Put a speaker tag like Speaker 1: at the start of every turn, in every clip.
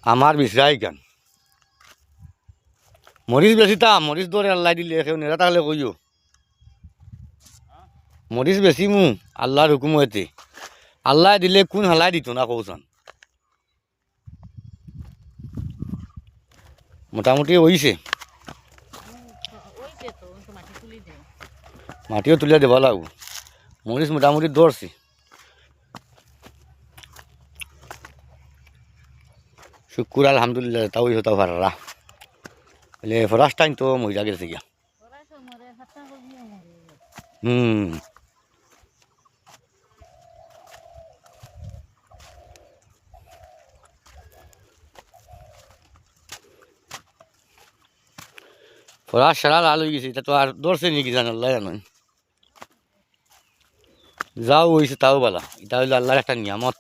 Speaker 1: আমার বিশ্রাই গান মরিচ বেশি তা মরিচ দরে আল্লাহ দিলে কেউ নেড়া থাকলে কইও মরিচ বেশি মু আল্লাহর হুকুম হইতে আল্লাহ দিলে কোন হালাই দিত না কৌশন মোটামুটি হইছে মাটিও তুলিয়া দেবা লাগবো মরিচ মোটামুটি ধরছি শুকুর আলহামদুলিল্লাহ তাও হতো ভাড়া বলে ফার্স্ট টাইম তো মহিলা গেছে গিয়া ফরাস সারা লাল হয়ে গেছে এটা তো আর ধরছে নাকি জান আল্লাহ জানেন যাও হয়েছে তাও বলা এটা হইলো আল্লাহর একটা নিয়ামত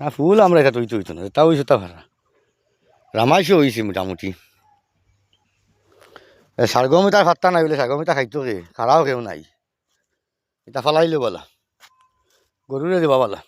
Speaker 1: না ফুল আমরা এটা তৈরি হইতো না তাও হয়েছে তা ভাড়া রামাইশও হয়েছে মোটামুটি সারগমিতার ফাত্তা নাই বলে সারগমিতা খাইতো কে খারাও কেউ নাই এটা ফালাইলো বলা গরুরে দেবা বলা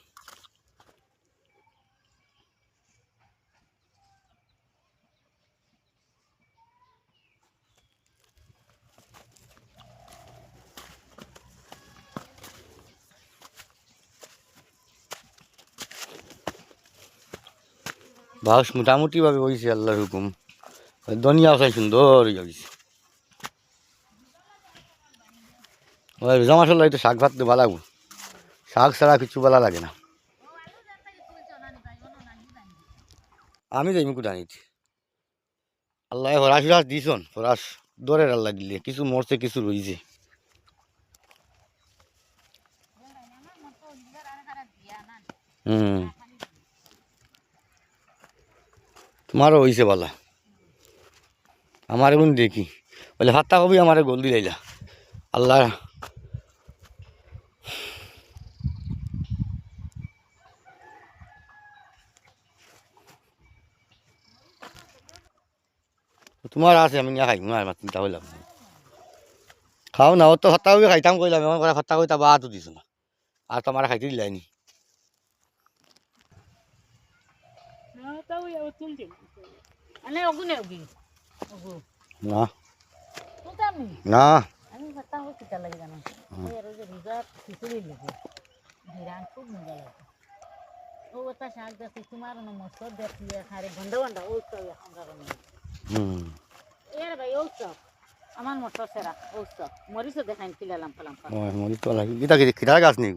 Speaker 1: বাস মোটামুটি ভাবে হয়েছে আল্লাহর হুকুম দুনিয়া চাই সুন্দর হয়ে গেছে রোজা মাসের লাগে তো শাক ভাত তো ভালো লাগবো শাক ছাড়া কিছু ভালো লাগে না আমি যাই মুকুট আনিছি আল্লাহ ফরাস ফরাস দিছন ফরাস দরের আল্লাহ দিলে কিছু মরছে কিছু রয়েছে তোমারও হয়েছে বলা আমার এখন দেখি বলে ভাতটা কবি আমার গোল দিলাইলা আল্লাহ তোমার আছে আমি না খাই আমার চিন্তা হইলাম খাও না ও তো ভাতটা কবি খাইতাম কইলাম এমন করে ভাতটা কইতা বাহাতো দিছ না আর তোমার খাইতে দিলাইনি না না
Speaker 2: আমি ভাতটা হো কিটা লাগে জানো এই আর যে রিজা খিচুড়ি লাগে বিরান খুব মজা লাগে ও ওটা শাক দেখি তোমার না মসর দেখি খারে গন্ডা গন্ডা ও তো আমরা এর ভাই ও তো আমার মসর সেরা ও তো মরিচ দেখাইন কিলালাম ফলাম
Speaker 1: মরিচ তো লাগে এটা কি খিরা গাছ নেই